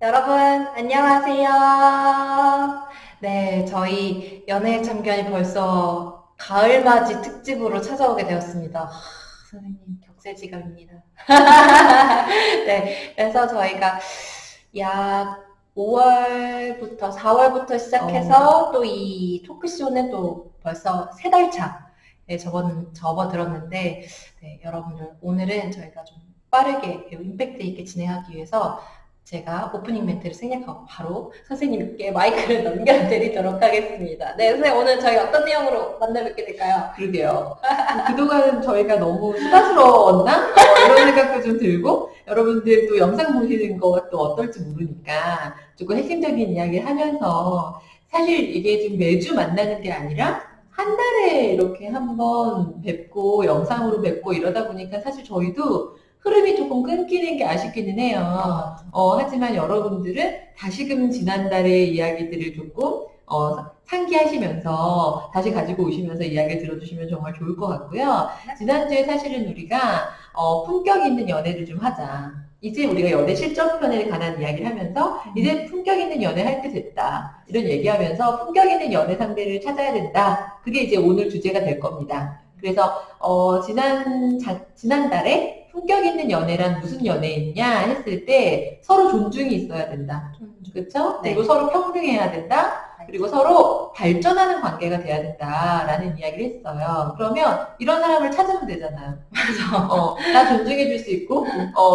여러분, 안녕하세요. 네, 저희 연애의 참견이 벌써 가을맞이 특집으로 찾아오게 되었습니다. 선생님, 격세지감입니다. 네, 그래서 저희가 약 5월부터, 4월부터 시작해서 또 이 토크쇼는 또 벌써 3달 차에 접어들었는데, 네, 여러분들, 오늘은 저희가 좀 빠르게 그리고 임팩트 있게 진행하기 위해서 제가 오프닝 멘트를 생략하고 바로 선생님께 마이크를 넘겨드리도록 하겠습니다. 네, 선생님 오늘 저희 어떤 내용으로 만나 뵙게 될까요? 그러게요. 그동안 저희가 너무 수다스러웠나? 이런 생각도 좀 들고, 여러분들 또 영상 보시는 거 또 어떨지 모르니까 조금 핵심적인 이야기 하면서, 사실 이게 좀 매주 만나는 게 아니라, 한 달에 이렇게 한번 뵙고, 영상으로 뵙고 이러다 보니까 사실 저희도 흐름이 조금 끊기는 게 아쉽기는 해요. 하지만 여러분들은 다시금 지난달의 이야기들을 조금, 상기하시면서 다시 가지고 오시면서 이야기 들어주시면 정말 좋을 것 같고요. 지난주에 사실은 우리가 품격 있는 연애를 좀 하자. 이제 우리가 연애 실전편에 관한 이야기를 하면서 이제 품격 있는 연애 할 때 됐다. 이런 얘기하면서 품격 있는 연애 상대를 찾아야 된다. 그게 이제 오늘 주제가 될 겁니다. 그래서 지난달에 품격 있는 연애란 무슨 연애이냐 했을 때 서로 존중이 있어야 된다. 그렇죠? 네. 그리고 서로 평등해야 된다. 그리고 서로 발전하는 관계가 돼야 된다라는 이야기를 했어요. 그러면 이런 사람을 찾으면 되잖아요. 나 존중해 줄 수 있고,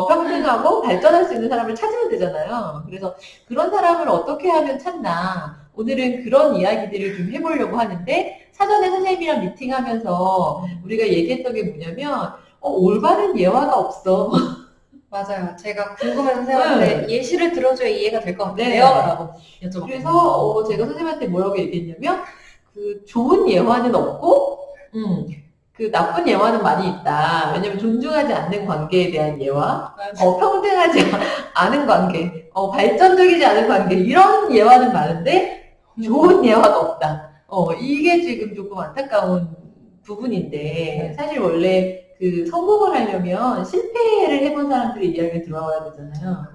평등하고 발전할 수 있는 사람을 찾으면 되잖아요. 그래서 그런 사람을 어떻게 하면 찾나. 오늘은 그런 이야기들을 좀 해보려고 하는데, 사전에 선생님이랑 미팅하면서 우리가 얘기했던 게 뭐냐면, 올바른 예화가 없어. 맞아요. 제가 궁금해서 선생님한테 예시를 들어줘야 이해가 될 것 같네요. 라고 여쭤봤거든요. 그래서 제가 선생님한테 뭐라고 얘기했냐면, 그 좋은 예화는 없고, 그 나쁜 예화는 많이 있다. 왜냐면 존중하지 않는 관계에 대한 예화, 평등하지 않은 관계, 발전적이지 않은 관계, 이런 예화는 많은데 좋은 예화가 없다. 이게 지금 조금 안타까운 부분인데, 사실 원래 그 성공을 하려면 실패를 해본 사람들의 이야기를 들어와야 되잖아요.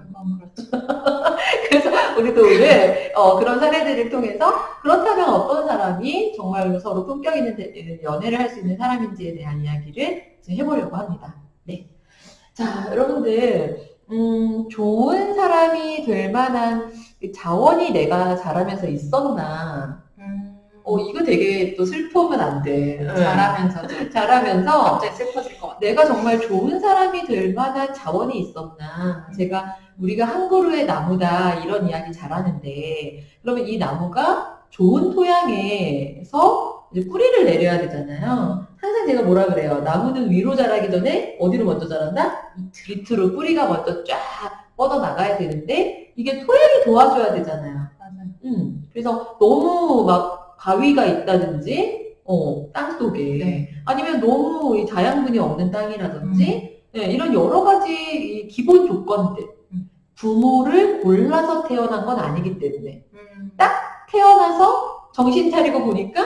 그래서 우리도 오늘 그런 사례들을 통해서 그렇다면 어떤 사람이 정말로 서로 품격 있는 연애를 할 수 있는 사람인지에 대한 이야기를 지금 해보려고 합니다. 네. 자, 여러분들 좋은 사람이 될 만한 자원이 내가 자라면서 있었나? 이거 되게 또 슬프면 안 돼. 잘하면서 갑자기 슬퍼질 것 같아요. 내가 정말 좋은 사람이 될 만한 자원이 있었나? 우리가 한 그루의 나무다 이런 이야기 잘하는데, 그러면 이 나무가 좋은 토양에서 이제 뿌리를 내려야 되잖아요. 항상 제가 뭐라 그래요? 나무는 위로 자라기 전에 어디로 먼저 자란다? 밑으로 뿌리가 먼저 쫙 뻗어 나가야 되는데, 이게 토양이 도와줘야 되잖아요. 맞아요. 그래서 너무 막 바위가 있다든지, 땅속에. 아니면 너무 이 자양분이 없는 땅이라든지, 이런 여러 가지 이 기본 조건들. 부모를 골라서 태어난 건 아니기 때문에. 딱 태어나서 정신 차리고 보니까,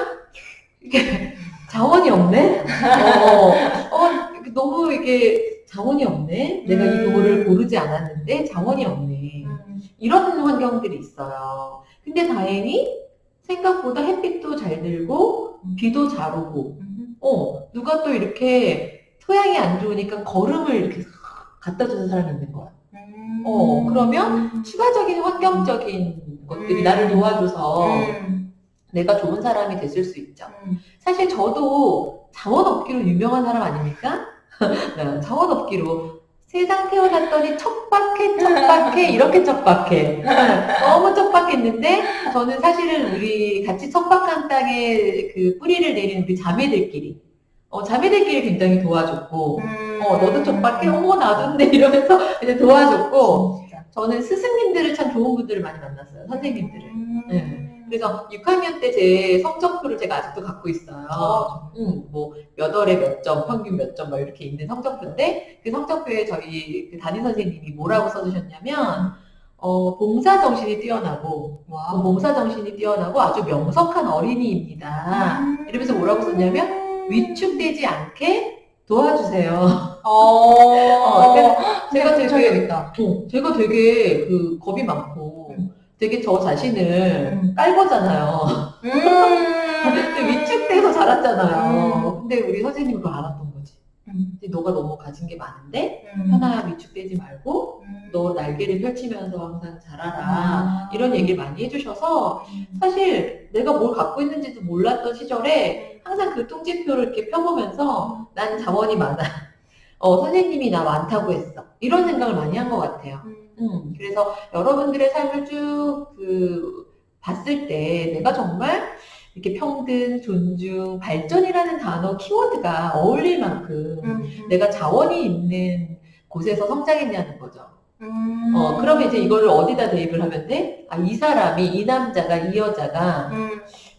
이게 자원이 없네? 너무 이게 자원이 없네? 내가 이 부모를 고르지 않았는데 자원이 없네. 이런 환경들이 있어요. 근데 다행히 생각보다 햇빛도 잘 들고, 비도 잘 오고, 누가 또 이렇게 토양이 안 좋으니까 거름을 이렇게 갖다 주는 사람이 있는 거야. 그러면 추가적인 환경적인 것들이 나를 도와줘서 내가 좋은 사람이 됐을 수 있죠. 사실 저도 자원 없기로 유명한 사람 아닙니까? 자원 없기로. 세상 태어났더니 척박해, 이렇게 척박해. 너무 척박했는데, 저는 사실은 우리 같이 척박한 땅에 그 뿌리를 내린 우리 자매들끼리 굉장히 도와줬고, 너도 척박해? 나도인데? 이러면서 이제 도와줬고, 저는 스승님들을 참 좋은 분들을 많이 만났어요. 선생님들을. 그래서 6학년 때 제 성적표를 제가 아직도 갖고 있어요. 몇 월에 몇 점, 평균 몇 점, 막 이렇게 있는 성적표인데, 그 성적표에 저희 그 담임 선생님이 뭐라고 써주셨냐면, 봉사정신이 뛰어나고, 아주 명석한 어린이입니다. 이러면서 뭐라고 썼냐면, 위축되지 않게 도와주세요. 그래서 제가 되게, 되겠다. 제가 되게 그 겁이 많고, 되게 저 자신을 깔보잖아요. 위축돼서 자랐잖아요. 근데 우리 선생님은 그걸 알았던 거지. 근데 너가 너무 가진 게 많은데, 하나 위축되지 말고, 너 날개를 펼치면서 항상 자라라. 이런 얘기를 많이 해주셔서, 사실 내가 뭘 갖고 있는지도 몰랐던 시절에 항상 그 통지표를 이렇게 펴보면서 난 자원이 많아. 선생님이 나 많다고 했어. 이런 생각을 많이 한 것 같아요. 그래서 여러분들의 삶을 쭉 봤을 때 내가 정말 이렇게 평등, 존중, 발전이라는 단어, 키워드가 어울릴 만큼 내가 자원이 있는 곳에서 성장했냐는 거죠. 그러면 이제 이거를 어디다 대입을 하면 돼? 이 사람이, 이 남자가, 이 여자가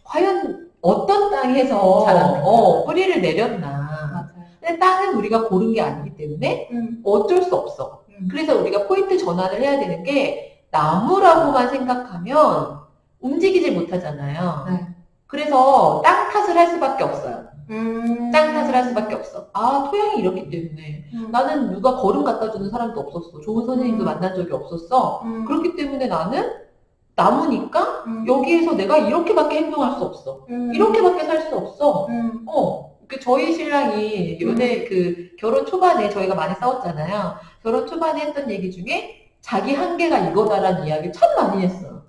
과연 어떤 땅에서 뿌리를 내렸나. 근데 땅은 우리가 고른 게 아니기 때문에 어쩔 수 없어. 그래서 우리가 포인트 전환을 해야 되는 게 나무라고만 생각하면 움직이질 못하잖아요. 네. 그래서 땅 탓을 할 수밖에 없어요. 땅 탓을 할 수밖에 없어. 토양이 이렇기 때문에 나는 누가 걸음 갖다 주는 사람도 없었어. 좋은 선생님도 만난 적이 없었어. 그렇기 때문에 나는 나무니까 여기에서 내가 이렇게밖에 행동할 수 없어. 이렇게밖에 살 수 없어. 저희 신랑이 연애 결혼 초반에 저희가 많이 싸웠잖아요. 결혼 초반에 했던 얘기 중에 자기 한계가 이거다라는 이야기를 참 많이 했어요.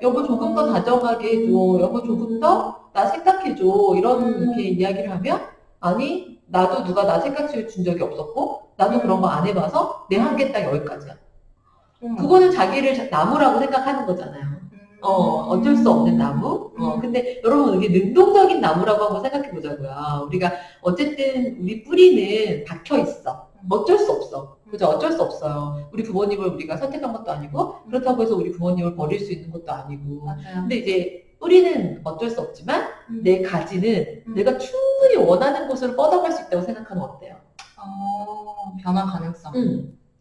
여보 조금 더 다정하게 해줘. 여보 조금 더 나 생각해줘. 이렇게 이야기를 하면 아니 나도 누가 나 생각해 준 적이 없었고 나도 그런 거 안 해봐서 내 한계 딱 여기까지야. 그거는 자기를 나무라고 생각하는 거잖아요. 어쩔 수 없는 나무? 근데 여러분, 이게 능동적인 나무라고 한번 생각해 보자고요. 우리가, 어쨌든, 우리 뿌리는 박혀 있어. 어쩔 수 없어. 그죠? 어쩔 수 없어요. 우리 부모님을 우리가 선택한 것도 아니고, 그렇다고 해서 우리 부모님을 버릴 수 있는 것도 아니고. 맞아요. 근데 이제, 뿌리는 어쩔 수 없지만, 내 가지는 내가 충분히 원하는 곳으로 뻗어갈 수 있다고 생각하면 어때요? 변화 가능성.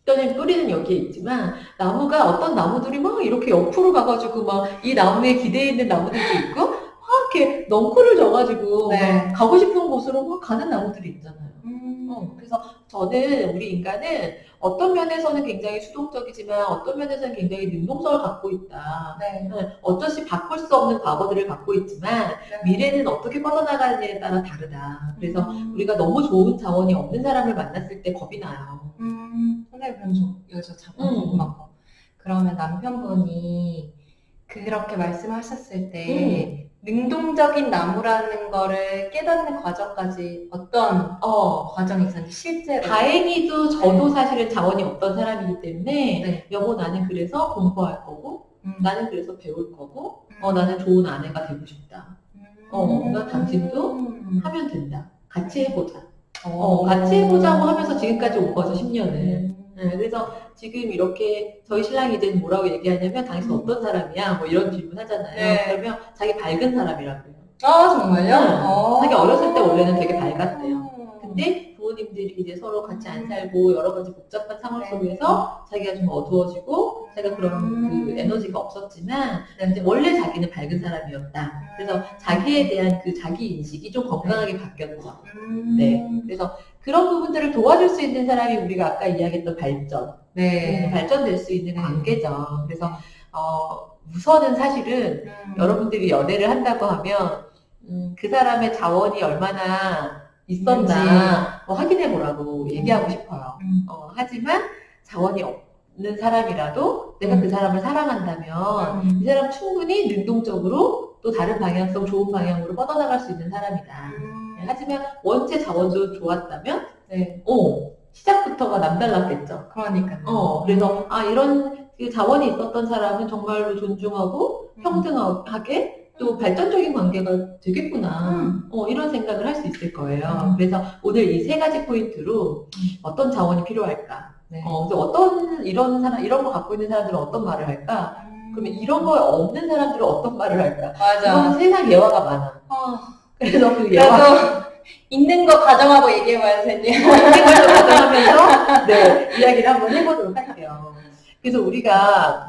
그러니까 뿌리는 여기에 있지만 나무가 어떤 나무들이 막 이렇게 옆으로 가가지고 막 이 나무에 기대어 있는 나무들도 있고 막 이렇게 넝쿨을 져가지고 막 가고 싶은 곳으로 막 가는 나무들이 있잖아요. 그래서 저는 우리 인간은 어떤 면에서는 굉장히 수동적이지만 어떤 면에서는 굉장히 능동성을 갖고 있다. 어쩌시 바꿀 수 없는 과거들을 갖고 있지만 미래는 어떻게 뻗어나가느냐에 따라 다르다. 그래서 우리가 너무 좋은 자원이 없는 사람을 만났을 때 겁이 나요. 선생님, 여기서 잠깐 궁금한 거. 그러면 남편분이 그렇게 말씀하셨을 때 능동적인 나무라는 거를 깨닫는 과정까지 어떤 과정이 있었는지 실제로? 다행히도 저도 사실은 자원이 없던 사람이기 때문에 여보 나는 그래서 공부할 거고 나는 그래서 배울 거고 나는 좋은 아내가 되고 싶다. 나 당신도 하면 된다. 같이 해보자. 같이 해보자고 하면서 지금까지 온 거죠, 10년을. 그래서 지금 이렇게 저희 신랑이 이제 뭐라고 얘기하냐면 당신 어떤 사람이야? 뭐 이런 질문 하잖아요. 그러면 자기 밝은 사람이라고 해요. 정말요? 자기 어렸을 때 원래는 되게 밝았대요. 근데 부모님들이 이제 서로 같이 안 살고 여러 가지 복잡한 상황 속에서 자기가 좀 어두워지고 자기가 그런 그 에너지가 없었지만 이제 원래 자기는 밝은 사람이었다. 그래서 자기에 대한 그 자기 인식이 좀 건강하게 바뀌었죠. 그래서 그런 부분들을 도와줄 수 있는 사람이 우리가 아까 이야기했던 발전. 발전될 수 있는 관계죠. 그래서 우선은 사실은 여러분들이 연애를 한다고 하면 그 사람의 자원이 얼마나 있었나 확인해 보라고 얘기하고 싶어요. 하지만 자원이 없는 사람이라도 내가 그 사람을 사랑한다면 이 사람 충분히 능동적으로 또 다른 방향성, 좋은 방향으로 뻗어나갈 수 있는 사람이다. 하지만 원체 자원도 좋았다면 시작부터가 남달랐겠죠. 그러니까요. 그래서 이런 그 자원이 있었던 사람은 정말로 존중하고 평등하게 또 발전적인 관계가 되겠구나. 이런 생각을 할 수 있을 거예요. 그래서 오늘 이 세 가지 포인트로 어떤 자원이 필요할까? 그래서 어떤 이런 거 갖고 있는 사람들은 어떤 말을 할까? 그러면 이런 거 없는 사람들은 어떤 말을 할까? 그건 세상 예화가 많아. 그래서 그 예화. 있는 거 가정하고 얘기해봐요, 선생님. 있는 걸 가정하면서 이야기를 한번 해보도록 할게요. 그래서 우리가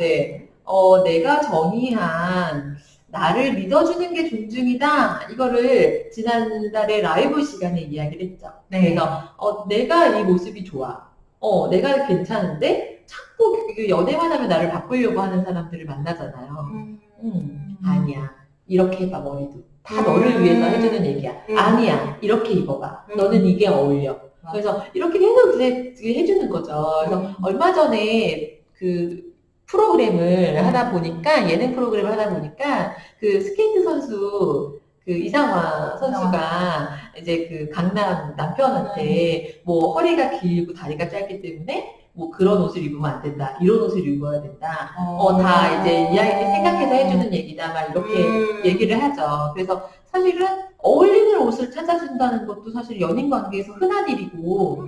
내가 정의한 나를 믿어주는 게 존중이다. 이거를 지난달에 라이브 시간에 이야기를 했죠. 그래서 내가 이 모습이 좋아. 내가 괜찮은데 자꾸 연애만 하면 나를 바꾸려고 하는 사람들을 만나잖아요. 아니야. 이렇게 해봐, 머리도. 다 너를 위해서 해주는 얘기야. 아니야. 이렇게 입어봐. 너는 이게 어울려. 맞아. 그래서 이렇게 계속 이제 해주는 거죠. 그래서 얼마 전에 그 프로그램을 하다 보니까, 예능 프로그램을 하다 보니까, 그 스케이트 선수, 그 이상화 선수가 이제 그 강남 남편한테 뭐 허리가 길고 다리가 짧기 때문에 뭐 그런 옷을 입으면 안 된다. 이런 옷을 입어야 된다. 다 이제 이야기 생각해서 해주는 얘기다. 막 이렇게 얘기를 하죠. 그래서 사실은 어울리는 옷을 찾아준다는 것도 사실 연인 관계에서 흔한 일이고,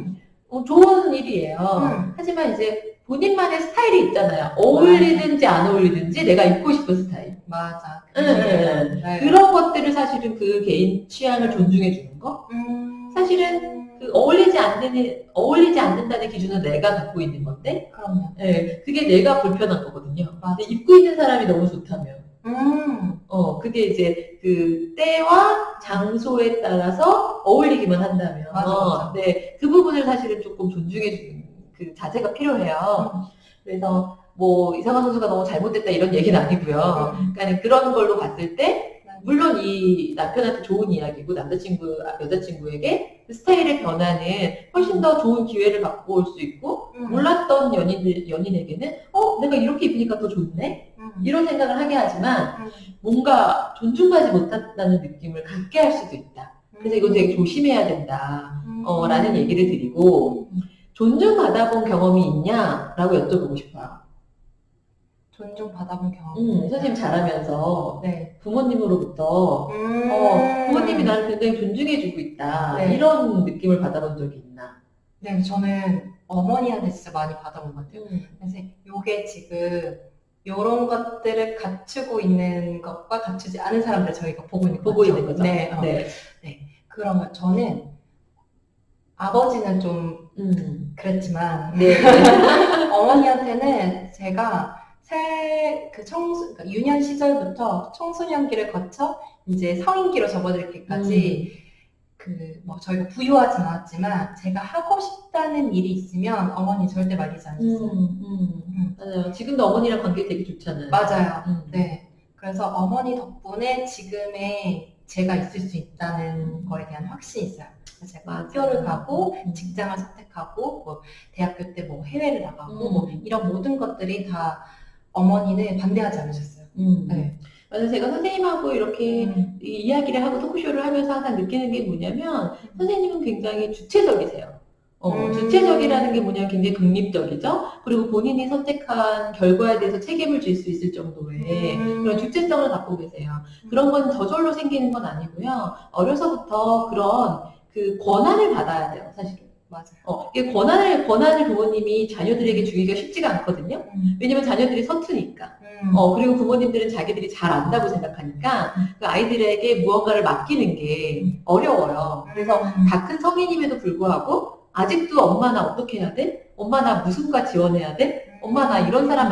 좋은 일이에요. 하지만 이제 본인만의 스타일이 있잖아요. 어울리든지 안 어울리든지 내가 입고 싶은 스타일. 맞아. 네. 그런 것들을 사실은 그 개인 취향을 존중해주는 거? 사실은 그 어울리지 않는다는 기준은 내가 갖고 있는 건데, 그럼요. 네, 그게 내가 불편한 거거든요. 근데 입고 있는 사람이 너무 좋다면. 그게 이제 그 때와 장소에 따라서 어울리기만 한다면. 맞아. 네, 그 부분을 사실은 조금 존중해주는 그 자세가 필요해요. 그래서 뭐 이상한 선수가 너무 잘못됐다 이런 얘기는 아니고요. 그러니까 그런 걸로 봤을 때 물론 이 남편한테 좋은 이야기고 여자친구에게 그 스타일의 변화는 훨씬 더 좋은 기회를 갖고 올 수 있고 몰랐던 연인에게는 내가 이렇게 입으니까 더 좋네? 이런 생각을 하게 하지만 뭔가 존중하지 못한다는 느낌을 갖게 할 수도 있다. 그래서 이거 되게 조심해야 된다. 라는 얘기를 드리고 존중받아본 경험이 있냐라고 여쭤보고 싶어요. 존중받아본 경험. 선생님 잘하면서 네. 부모님으로부터 부모님이 나를 굉장히 존중해주고 있다. 네. 이런 느낌을 받아본 적이 있나? 네, 저는 어머니한테 진짜 많이 받아본 것 같아요. 그래서 요게 지금 요런 것들을 갖추고 있는 것과 갖추지 않은 사람들 저희가 보고 있는 거죠. 네. 네. 그러면 저는 아버지는 좀 그랬지만 네. 어머니한테는 제가 그러니까 유년 시절부터 청소년기를 거쳐 이제 성인기로 접어들 때까지 저희가 부유하진 않았지만 제가 하고 싶다는 일이 있으면 어머니 절대 말리지 않으셨어요. 맞아요. 지금도 어머니랑 관계 되게 좋잖아요. 맞아요. 네. 그래서 어머니 덕분에 지금의 제가 있을 수 있다는 거에 대한 확신이 있어요. 제가 학교를 가고 직장을 선택하고 뭐 대학교 때 뭐 해외를 나가고 뭐 이런 모든 것들이 다 어머니는 반대하지 않으셨어요. 네. 맞아요. 제가 선생님하고 이렇게 이야기를 하고 토크쇼를 하면서 항상 느끼는 게 뭐냐면 선생님은 굉장히 주체적이세요. 주체적이라는 게 뭐냐면 굉장히 독립적이죠. 그리고 본인이 선택한 결과에 대해서 책임을 질 수 있을 정도의 그런 주체성을 갖고 계세요. 그런 건 저절로 생기는 건 아니고요. 어려서부터 그런 그 권한을 받아야 돼요, 사실은. 맞아요. 이 권한을 부모님이 자녀들에게 주기가 쉽지가 않거든요. 왜냐면 자녀들이 서투니까. 그리고 부모님들은 자기들이 잘 안다고 생각하니까 그 아이들에게 무언가를 맡기는 게 어려워요. 그래서 다 큰 성인임에도 불구하고 아직도 엄마 나 어떻게 해야 돼? 엄마 나 무슨 과 지원해야 돼? 엄마 나 이런 사람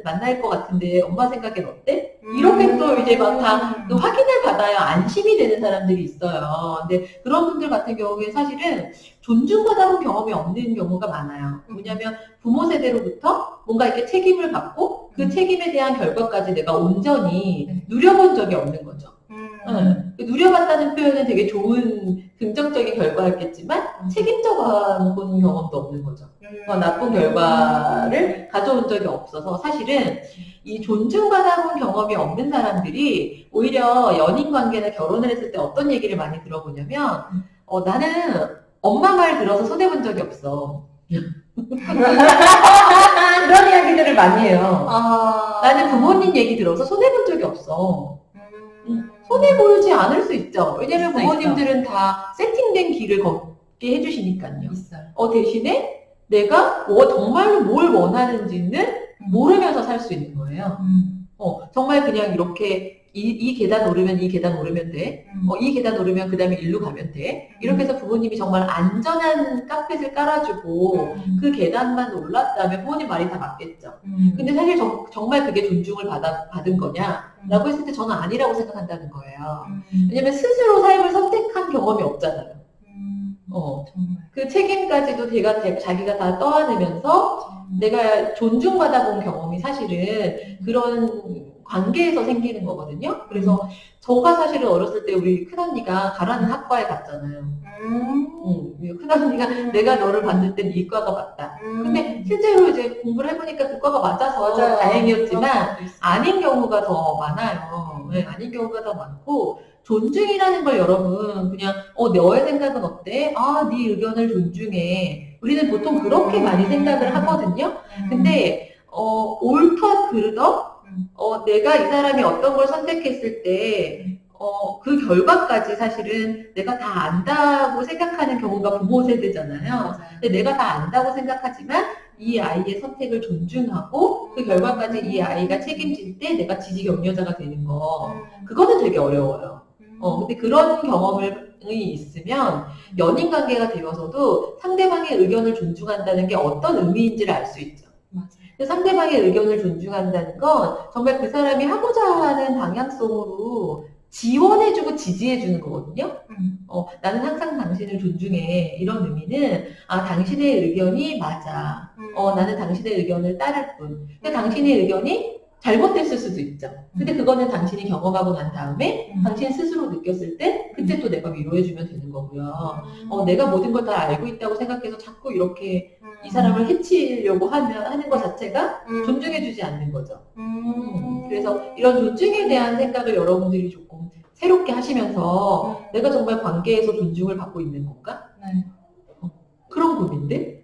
만날 것 같은데 엄마 생각엔 어때? 이렇게 또 이제 막 다 확인을 받아야 안심이 되는 사람들이 있어요. 근데 그런 분들 같은 경우에 사실은 존중받아본 경험이 없는 경우가 많아요. 뭐냐면 부모 세대로부터 뭔가 이렇게 책임을 받고 그 책임에 대한 결과까지 내가 온전히 누려본 적이 없는 거죠. 누려봤다는 표현은 되게 좋은 긍정적인 결과였겠지만 책임져 본 경험도 없는 거죠. 나쁜 결과를 가져온 적이 없어서 사실은 이 존중받아본 경험이 없는 사람들이 오히려 연인 관계나 결혼을 했을 때 어떤 얘기를 많이 들어보냐면 나는 엄마 말 들어서 손해본 적이 없어. 그런 이야기들을 많이 해요. 나는 부모님 얘기 들어서 손해본 적이 없어. 손해보지 않을 수 있죠. 왜냐면 부모님들은 다 세팅된 길을 걷게 해주시니까요. 대신에 내가 정말로 뭘 원하는지는 모르면서 살 수 있는 거예요. 정말 그냥 이렇게 이 계단 오르면 이 계단 오르면 돼. 이 계단 오르면 그 다음에 일로 가면 돼. 이렇게 해서 부모님이 정말 안전한 카펫을 깔아주고 그 계단만 올랐다면 부모님 말이 다 맞겠죠. 근데 사실 정말 그게 존중을 받은 거냐? 라고 했을 때 저는 아니라고 생각한다는 거예요. 왜냐면 스스로 삶을 선택한 경험이 없잖아요. 정말. 그 책임까지도 자기가 다 떠안으면서 내가 존중받아 본 경험이 사실은 그런 관계에서 생기는 거거든요. 그래서 저가 사실은 어렸을 때 우리 큰언니가 가라는 학과에 갔잖아요. 큰언니가 내가 너를 봤을 땐 이과가 맞다. 근데 실제로 이제 공부를 해보니까 그 과가 맞아서 맞아요. 다행이었지만 아닌 경우가 더 많아요. 네, 아닌 경우가 더 많고 존중이라는 걸 여러분 그냥 너의 생각은 어때? 아, 네 의견을 존중해. 우리는 보통 그렇게 많이 생각을 하거든요. 근데 옳던 그르던 내가 이 사람이 어떤 걸 선택했을 때 그 결과까지 사실은 내가 다 안다고 생각하는 경우가 부모 세대잖아요. 맞아요. 근데 내가 다 안다고 생각하지만 이 아이의 선택을 존중하고 그 결과까지 이 아이가 책임질 때 내가 지지 격려자가 되는 거 그거는 되게 어려워요. 근데 그런 경험이 있으면 연인 관계가 되어서도 상대방의 의견을 존중한다는 게 어떤 의미인지를 알 수 있죠. 맞아요. 상대방의 의견을 존중한다는 건 정말 그 사람이 하고자 하는 방향성으로 지원해주고 지지해주는 거거든요. 나는 항상 당신을 존중해. 이런 의미는, 당신의 의견이 맞아. 나는 당신의 의견을 따를 뿐. 근데 당신의 의견이 잘못됐을 수도 있죠. 근데 그거는 당신이 경험하고 난 다음에 당신 스스로 느꼈을 때 그때 또 내가 위로해주면 되는 거고요. 내가 모든 걸 다 알고 있다고 생각해서 자꾸 이렇게 이 사람을 해치려고 하는 것 자체가 존중해주지 않는 거죠. 그래서 이런 존중에 대한 생각을 여러분들이 조금 새롭게 하시면서 내가 정말 관계에서 존중을 받고 있는 건가? 네. 그런 고민들?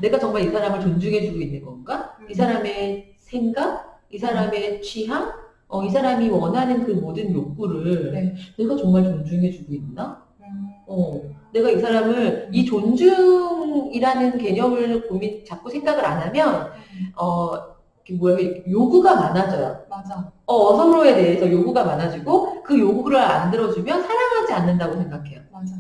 내가 정말 이 사람을 존중해주고 있는 건가? 이 사람의 생각? 이 사람의 취향? 이 사람이 원하는 그 모든 욕구를 네. 내가 정말 존중해주고 있나? 내가 이 사람을 이 존중이라는 개념을 자꾸 생각을 안 하면 요구가 많아져요. 맞아. 서로에 대해서 요구가 많아지고 그 요구를 안 들어주면 사랑하지 않는다고 생각해요. 맞아.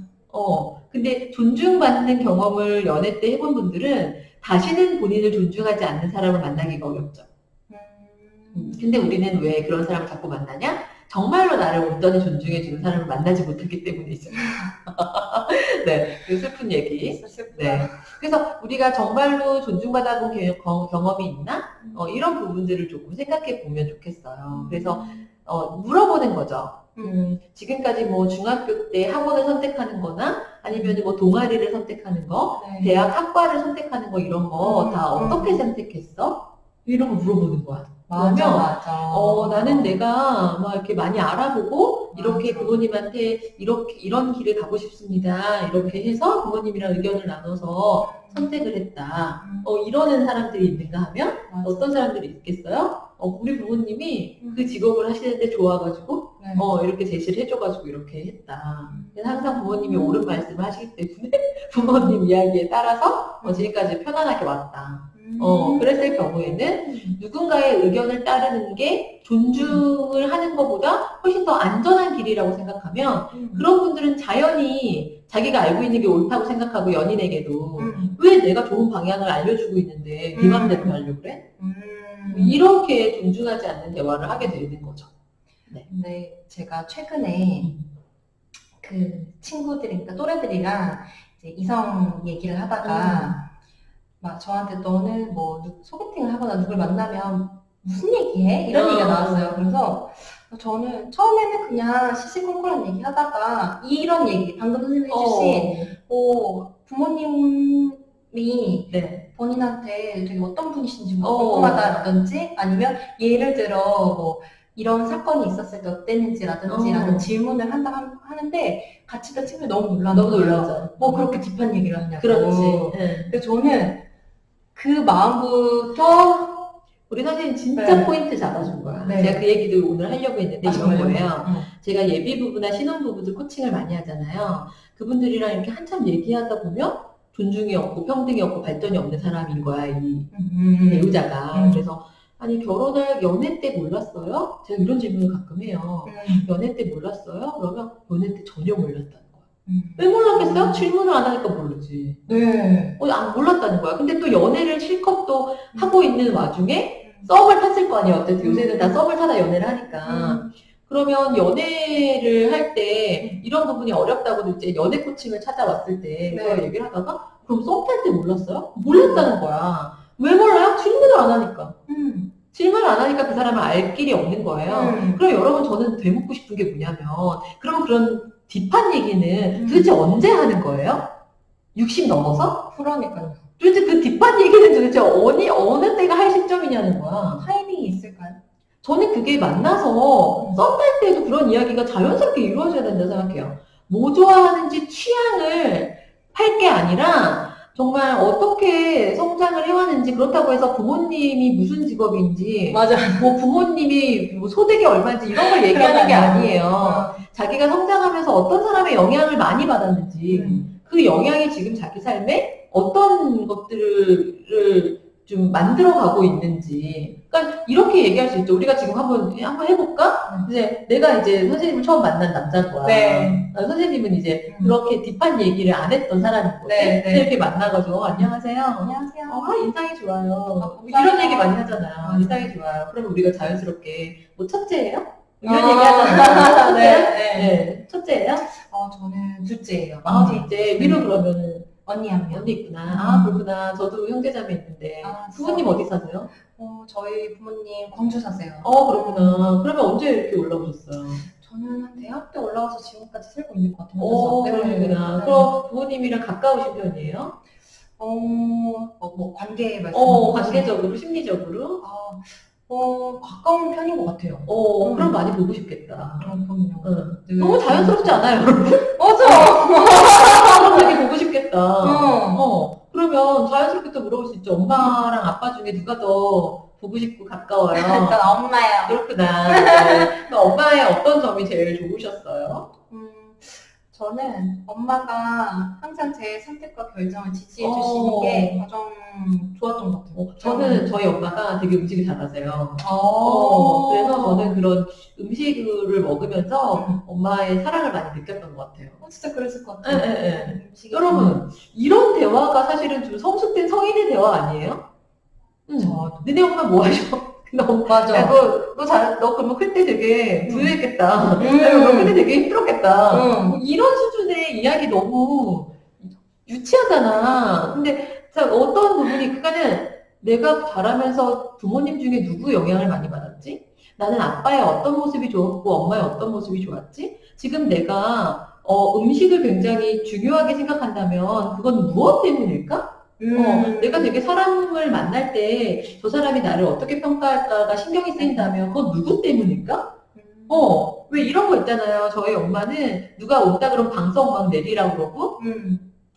근데 존중받는 경험을 연애 때 해본 분들은 다시는 본인을 존중하지 않는 사람을 만나기가 어렵죠. 근데 우리는 왜 그런 사람을 자꾸 만나냐? 정말로 나를 온전히 존중해주는 사람을 만나지 못하기 때문이죠. 네, 그 슬픈 얘기. 네. 그래서 우리가 정말로 존중받아 본 경험이 있나? 이런 부분들을 조금 생각해 보면 좋겠어요. 그래서 물어보는 거죠. 지금까지 뭐 중학교 때 학원을 선택하는 거나 아니면 뭐 동아리를 선택하는 거, 네. 대학 학과를 선택하는 거 이런 거 다 어떻게 선택했어? 이런 거 물어보는 거야. 맞아. 나는 내가 막 이렇게 많이 알아보고 이렇게 맞아. 부모님한테 이런 길을 가고 싶습니다. 이렇게 해서 부모님이랑 의견을 나눠서 선택을 했다. 이러는 사람들이 있는가 하면 맞아. 어떤 사람들이 있겠어요? 우리 부모님이 그 직업을 하시는데 좋아가지고 네. 이렇게 제시를 해줘가지고 이렇게 했다. 그래서 항상 부모님이 옳은 말씀을 하시기 때문에 부모님 이야기에 따라서 지금까지 편안하게 왔다. 그랬을 경우에는 누군가의 의견을 따르는 게 존중을 하는 것보다 훨씬 더 안전한 길이라고 생각하면 그런 분들은 자연히 자기가 알고 있는 게 옳다고 생각하고 연인에게도 왜 내가 좋은 방향을 알려주고 있는데 네 맘대로 하려고 그래? 이렇게 존중하지 않는 대화를 하게 되는 거죠. 네. 근데 제가 최근에 그 친구들이니까 또래들이랑 이제 이성 얘기를 하다가 막 저한테 너는 뭐 소개팅을 하거나 누굴 만나면 무슨 얘기해? 이런 얘기가 나왔어요. 그래서 저는 처음에는 그냥 시시콜콜한 얘기 하다가 이런 얘기, 방금 선생님이 해주신 부모님이 네. 본인한테 되게 어떤 분이신지 궁금하다라든지 아니면 예를 들어 뭐 이런 사건이 있었을 때 어땠는지라든지 라는 질문을 하는데 같이 다 친구들이 너무 놀랐죠. 뭐 그렇게 딥한 얘기를 하냐고. 그렇지. 그래서 저는 그 마음부터 우리 선생님 진짜 네. 포인트 잡아준 거야. 네. 제가 그 얘기도 오늘 하려고 했는데 이런 정말요? 거예요. 제가 예비부부나 신혼부부들 코칭을 많이 하잖아요. 그분들이랑 이렇게 한참 얘기하다 보면 존중이 없고 평등이 없고 발전이 없는 사람인 거야, 이 배우자가. 그래서 아니 결혼할 연애 때 몰랐어요? 제가 이런 질문을 가끔 해요. 연애 때 몰랐어요? 그러면 연애 때 전혀 몰랐다는 거야. 왜 몰랐겠어요? 질문을 안 하니까 모르지. 네. 몰랐다는 거야. 근데 또 연애를 실컷 또 하고 있는 와중에 썸을 탔을 거 아니에요. 어쨌든 요새는 다 썸을 타다 연애를 하니까. 그러면 연애를 할 때 이런 부분이 어렵다고 이제 연애 코칭을 찾아왔을 때 네. 그 얘기를 하다가 그럼 썸 탈 때 몰랐어요? 몰랐다는 거야. 왜 몰라요? 질문을 안 하니까. 질문을 안 하니까 그 사람을 알 길이 없는 거예요. 그럼 여러분 저는 되묻고 싶은 게 뭐냐면 그럼 그런 딥한 얘기는 도대체 언제 하는 거예요? 60 넘어서? 그러니까요. 도대체 그 딥한 얘기는 도대체 어느 때가 할 시점이냐는 거야. 타이밍이 있을까요? 저는 그게 만나서 썸 탈 때도 그런 이야기가 자연스럽게 이루어져야 된다고 생각해요. 뭐 좋아하는지 취향을 할 게 아니라 정말 어떻게 성장을 해왔는지 그렇다고 해서 부모님이 무슨 직업인지 맞아. 뭐 부모님이 뭐 소득이 얼마인지 이런 걸 얘기하는 게 아니에요. 자기가 성장하면서 어떤 사람의 영향을 많이 받았는지 그 영향이 지금 자기 삶에 어떤 것들을 좀 만들어가고 있는지. 그러니까 이렇게 얘기할 수 있죠. 우리가 지금 한번 해볼까? 이제 내가 이제 선생님을 처음 만난 남자인 거야. 네. 선생님은 이제 그렇게 딥한 얘기를 안 했던 사람인 거지. 네, 네. 이렇게 만나가지고 안녕하세요. 안녕하세요. 인상이 좋아요. 감사합니다. 이런 얘기 많이 하잖아요. 인상이 좋아요. 그러면 우리가 자연스럽게 뭐 첫째예요? 이런 아, 얘기 하잖아요. 네, 첫째예요? 네. 네. 첫째예요? 저는 둘째예요. 둘째. 위로 그러면은 언니 한 명. 언니 있구나. 그렇구나. 저도 형제자매 있는데. 아, 부모님 어디 사세요? 저희 부모님 광주 사세요. 그렇구나. 그러면 언제 이렇게 올라오셨어요? 저는 한 대학 때 올라와서 지금까지 살고 있는 것 같아요. 그러구나. 네. 그럼 부모님이랑 가까우신 편이에요? 뭐 관계 말씀. 관계적으로, 심리적으로? 가까운 편인 것 같아요. 그럼 많이 보고 싶겠다. 그럼요. 네. 너무 자연스럽지 않아요, 여러분? 맞아. 그럼 되게 보고 싶겠다. 어. 그러면 자연스럽게 또 물어볼 수 있죠. 엄마랑 아빠 중에 누가 더 보고 싶고 가까워요? 일단 엄마요. 그렇구나. 네. 그럼 엄마의 어떤 점이 제일 좋으셨어요? 저는 엄마가 항상 제 선택과 결정을 지지해 어. 주시는 게 가장 좋았던 것 같아요. 저는 저희 엄마가 되게 음식을 잘하세요. 그래서 저는 그런 음식을 먹으면서 엄마의 사랑을 많이 느꼈던 것 같아요. 진짜 그랬을 것 같아요. 네. 여러분, 이런 대화가 사실은 좀 성숙된 성인의 대화 아니에요? 너네 엄마 뭐 하셔? 맞아. 야, 너 그러면 클 때 되게 부유했겠다. 너 클 때 되게 힘들었겠다. 뭐 이런 수준의 이야기 너무 유치하잖아. 근데 자, 어떤 부분이, 그러니까는 내가 자라면서 부모님 중에 누구 영향을 많이 받았지? 나는 아빠의 어떤 모습이 좋았고 엄마의 어떤 모습이 좋았지? 지금 내가 음식을 굉장히 중요하게 생각한다면 그건 무엇 때문일까? 내가 되게 사람을 만날 때 저 사람이 나를 어떻게 평가할까가 신경이 쓰인다면 그건 누구 때문일까? 왜 이런 거 있잖아요. 저희 엄마는 누가 온다 그러면 방석 막 내리라고 그러고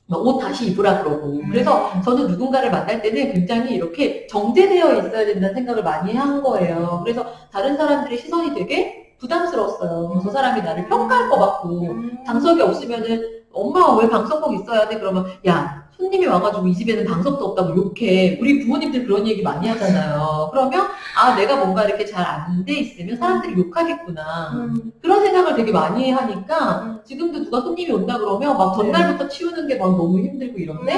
막 옷 다시 입으라 그러고. 그래서 저는 누군가를 만날 때는 굉장히 이렇게 정제되어 있어야 된다는 생각을 많이 한 거예요. 그래서 다른 사람들의 시선이 되게 부담스러웠어요. 저 사람이 나를 평가할 것 같고 방석이 없으면은 엄마 왜 방석 꼭 있어야 돼? 그러면 야 손님이 와가지고 이 집에는 방석도 없다고 욕해. 우리 부모님들 그런 얘기 많이 하잖아요. 그러면 내가 뭔가 이렇게 잘 안 돼 있으면 사람들이 욕하겠구나. 그런 생각을 되게 많이 하니까 지금도 누가 손님이 온다 그러면 막 전날부터 치우는 게 막 너무 힘들고 이런데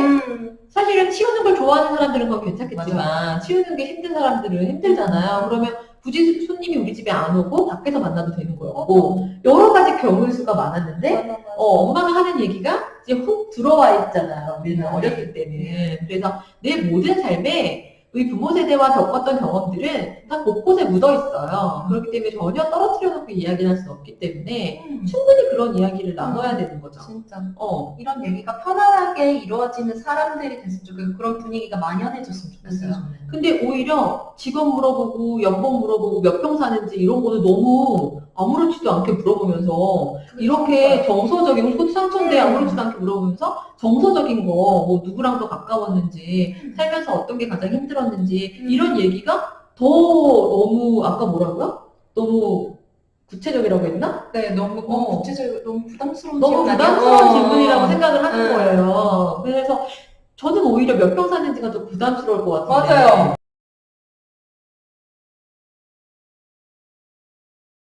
사실은 치우는 걸 좋아하는 사람들은 그건 괜찮겠지만 치우는 게 힘든 사람들은 힘들잖아요. 그러면 굳이 손님이 우리 집에 안 오고 밖에서 만나도 되는 거였고 여러 가지 경우의 수가 많았는데 엄마가 하는 얘기가 이제 훅 들어와 있잖아요. 우리는 어렸을 때는. 그래서 내 모든 삶에 우리 부모 세대와 겪었던 경험들은 다 곳곳에 묻어 있어요. 그렇기 때문에 전혀 떨어뜨려 놓고 이야기를 할 수 없기 때문에 충분히 그런 이야기를 나눠야 되는 거죠. 진짜. 이런 얘기가 편안하게 이루어지는 사람들이 됐으면 좋겠고 그런 분위기가 만연해졌으면 좋겠어요. 근데 오히려 직업 물어보고 연봉 물어보고 몇 평 사는지 이런 거는 너무 아무렇지도 않게 물어보면서 이렇게 정서적인 호상천대 아무렇지도 않게 물어보면서 정서적인 거 뭐 누구랑 더 가까웠는지 살면서 어떤 게 가장 힘들었는지 이런 얘기가 더 너무 아까 뭐라고요? 너무 구체적이라고 했나? 네, 너무 구체적이고 너무 부담스러운 너무 질문 부담스러운 아니야? 질문이라고 생각을 하는 거예요. 그래서 저는 오히려 몇 평 사는지가 더 부담스러울 것 같은데. 맞아요.